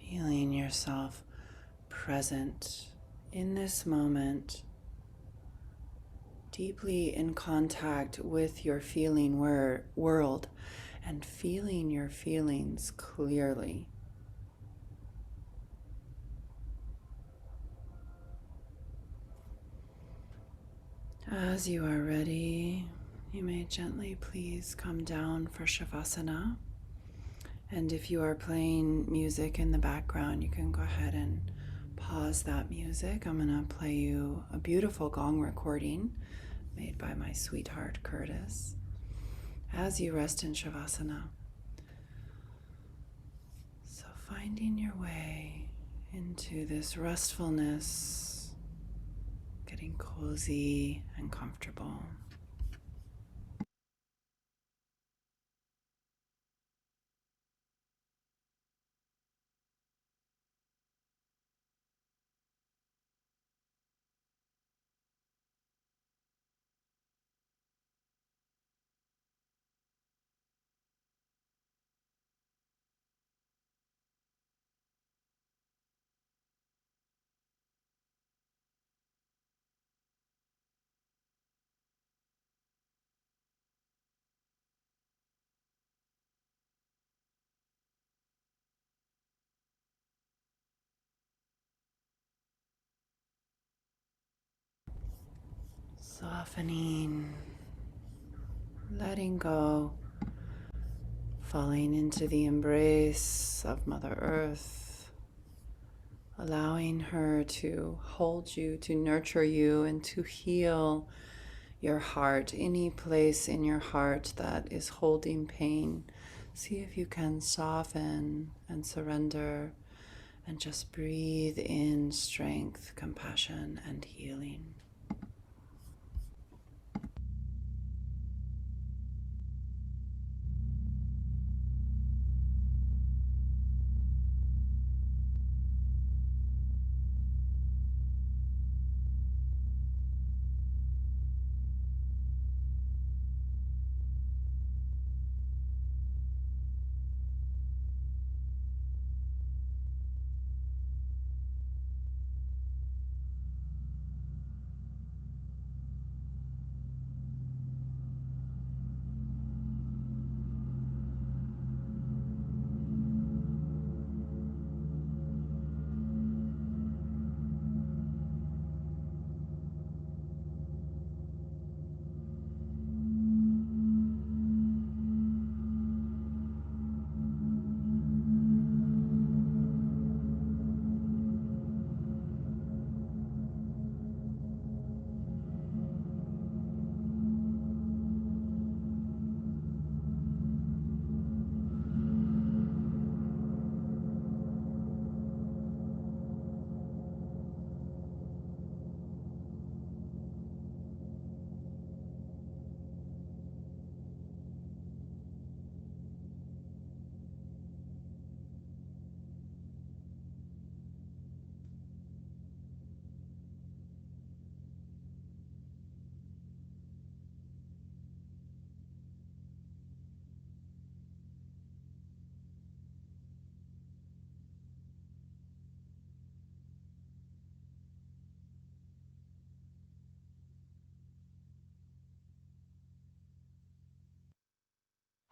Feeling yourself present in this moment, deeply in contact with your feeling world and feeling your feelings clearly. As you are ready, you may gently please come down for savasana. And if you are playing music in the background, you can go ahead and pause that music. I'm going to play you a beautiful gong recording made by my sweetheart Curtis as you rest in shavasana. So finding your way into this restfulness, getting cozy and comfortable. Softening, letting go, falling into the embrace of Mother Earth, allowing her to hold you, to nurture you, and to heal your heart, any place in your heart that is holding pain. See if you can soften and surrender and just breathe in strength, compassion, and healing.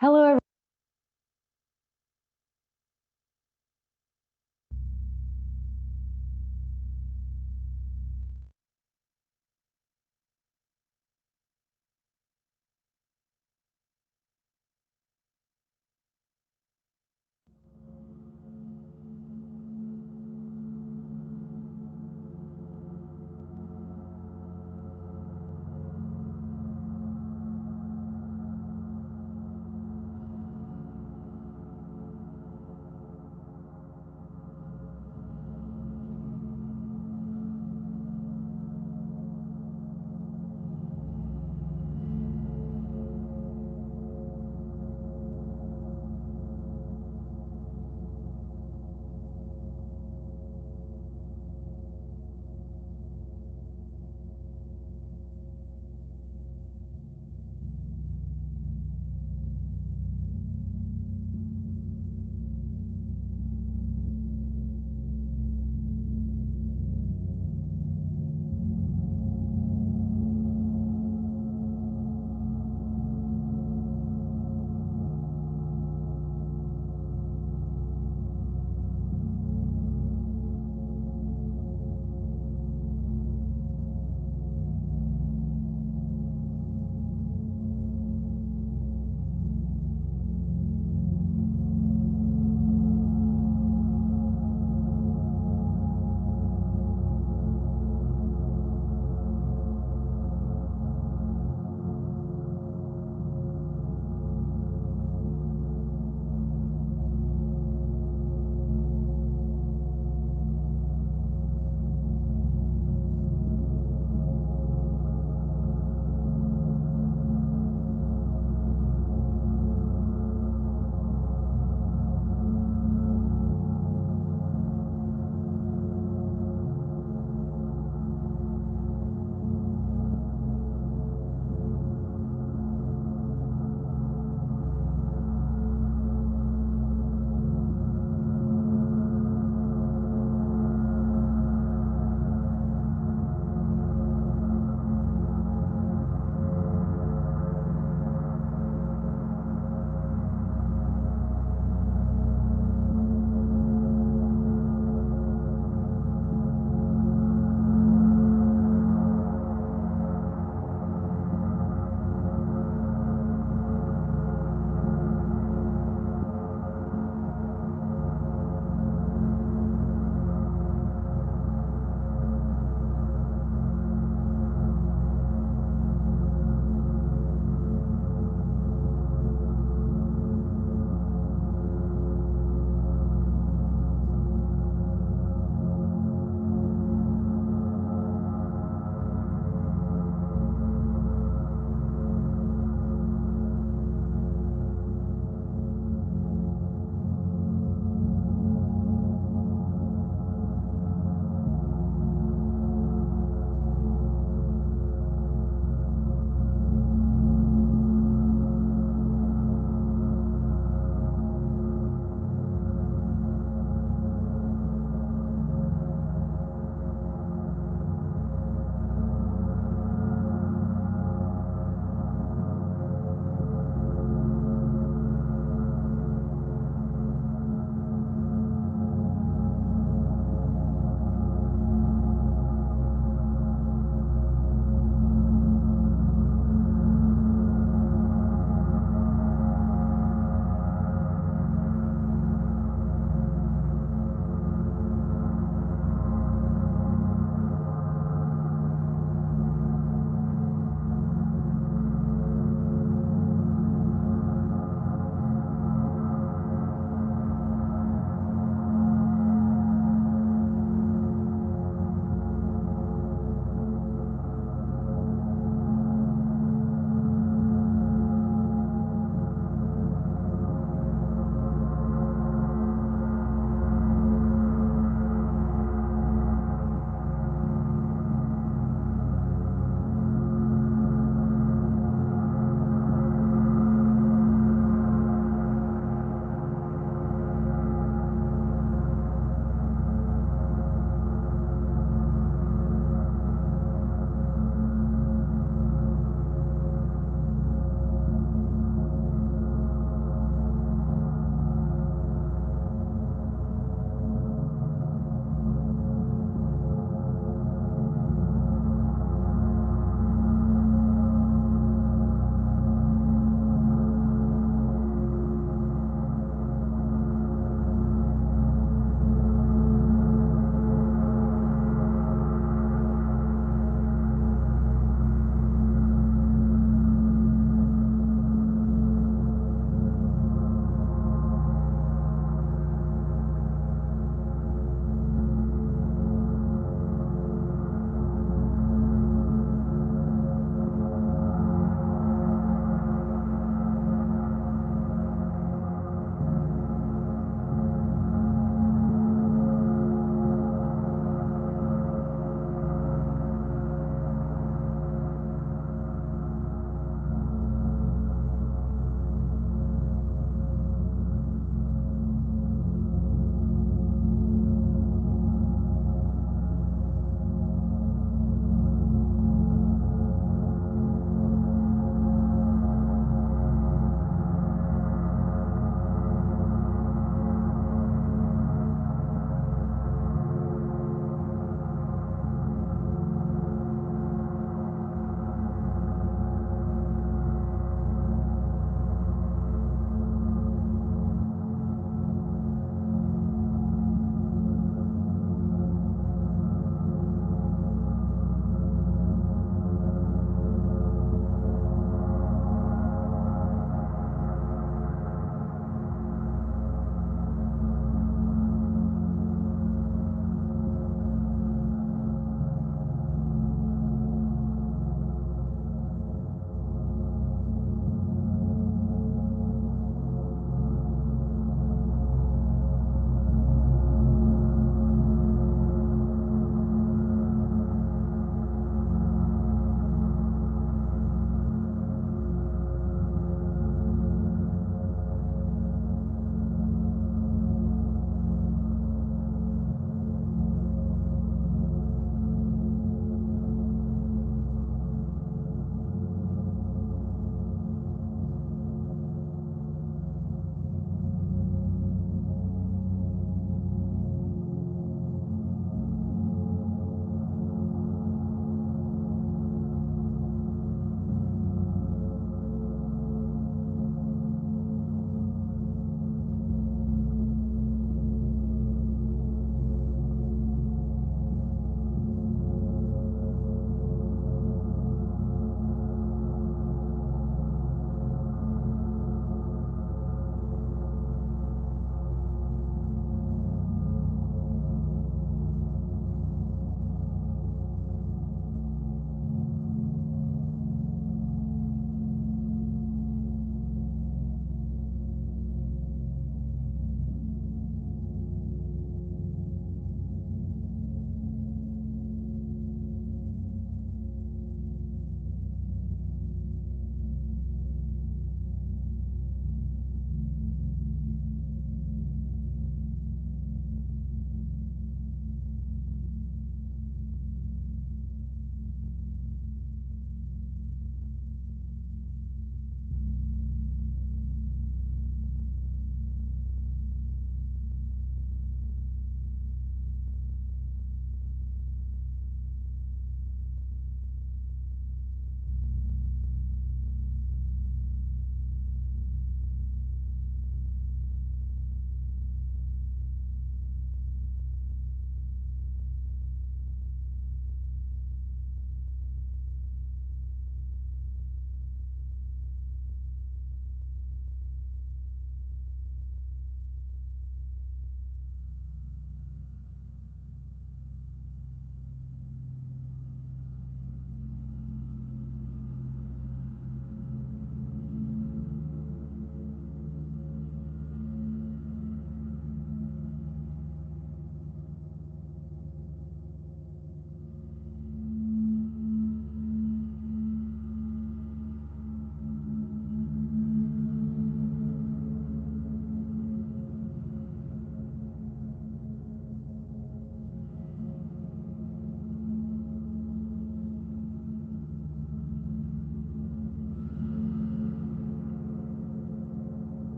Hello, everyone.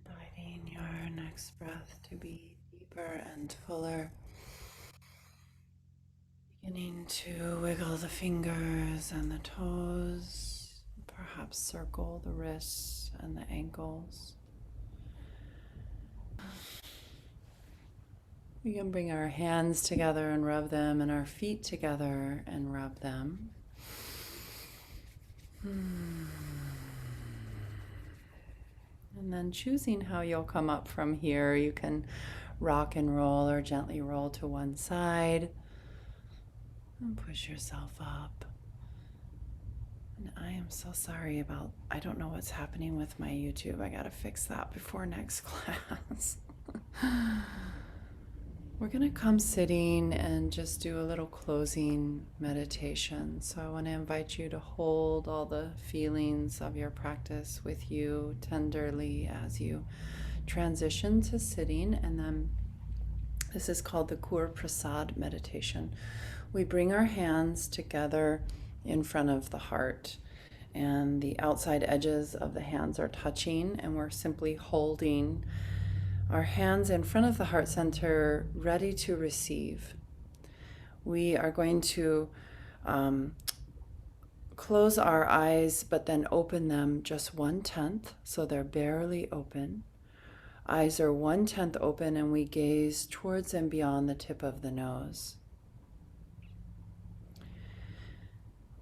Inviting your next breath to be deeper and fuller. Beginning to wiggle the fingers and the toes, perhaps circle the wrists and the ankles. We can bring our hands together and rub them, and our feet together and rub them. And then choosing how you'll come up from here, you can rock and roll or gently roll to one side and push yourself up. And I am so sorry about, I don't know what's happening with my YouTube. I gotta fix that before next class. We're gonna come sitting and just do a little closing meditation. So I want to invite you to hold all the feelings of your practice with you tenderly as you transition to sitting. And then this is called the Kur Prasad meditation. We bring our hands together in front of the heart, and the outside edges of the hands are touching, and we're simply holding our hands in front of the heart center, ready to receive. We are going to close our eyes, but then open them just 1/10, so they're barely open. Eyes are 1/10 open, and we gaze towards and beyond the tip of the nose.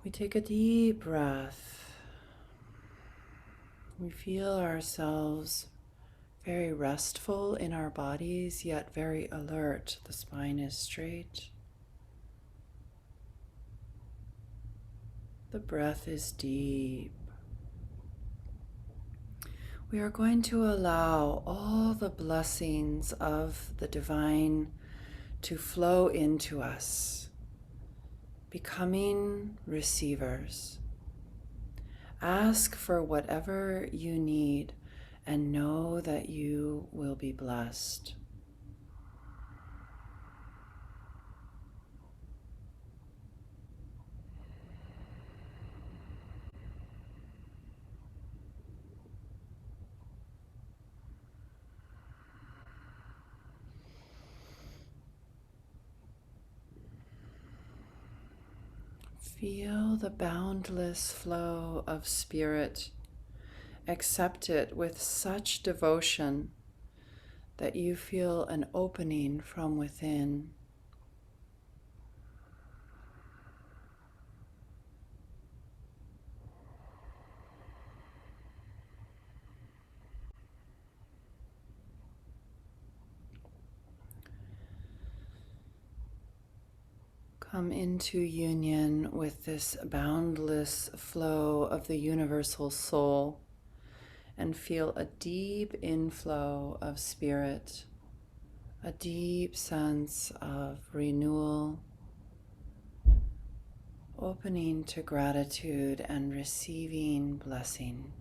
We take a deep breath. We feel ourselves very restful in our bodies, yet very alert. The spine is straight. The breath is deep. We are going to allow all the blessings of the divine to flow into us, becoming receivers. Ask for whatever you need and know that you will be blessed. Feel the boundless flow of spirit. Accept it with such devotion that you feel an opening from within. Come into union with this boundless flow of the universal soul and feel a deep inflow of spirit, a deep sense of renewal, opening to gratitude and receiving blessing.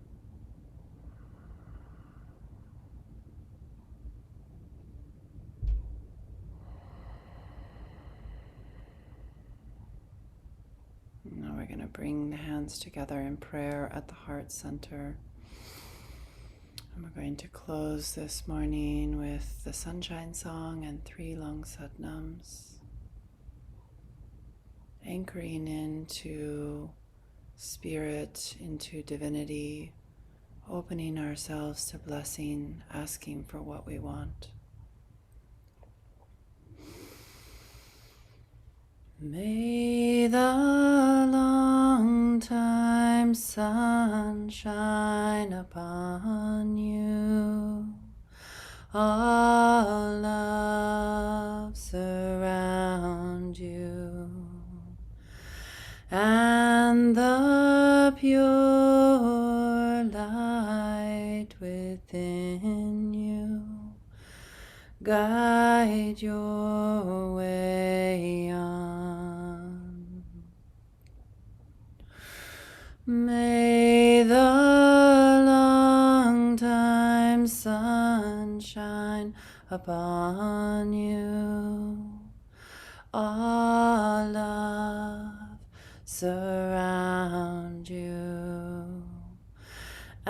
Now we're going to bring the hands together in prayer at the heart center. And we're going to close this morning with the Sunshine Song and 3 long satnams, anchoring into spirit, into divinity, opening ourselves to blessing, asking for what we want. May the long time sun shine upon you, all love surround you, and the pure light within you guide your way on. May the long time sun shine upon you, all love surround you,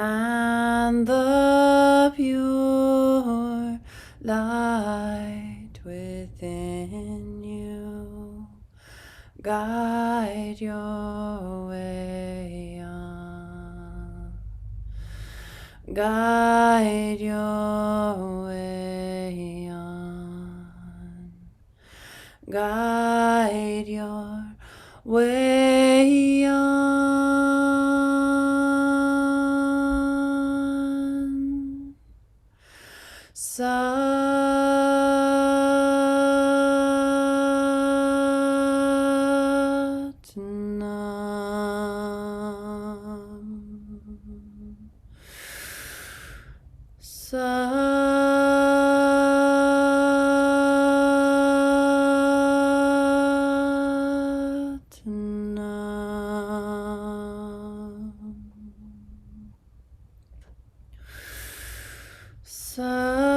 and the pure light within you guide your way on. Guide your way on. Guide your way on. Satnam. Satnam. Satnam.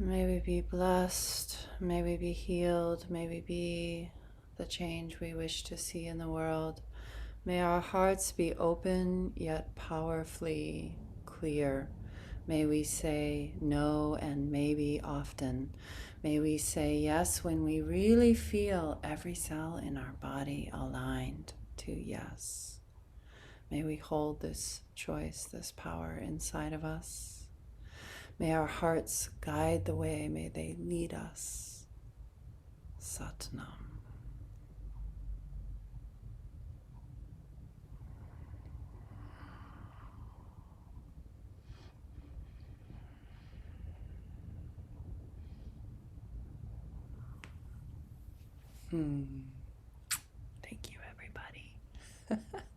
May we be blessed, may we be healed, may we be the change we wish to see in the world. May our hearts be open yet powerfully clear. May we say no and maybe often. May we say yes when we really feel every cell in our body aligned to yes. May we hold this choice, this power inside of us. May our hearts guide the way. May they lead us. Satnam.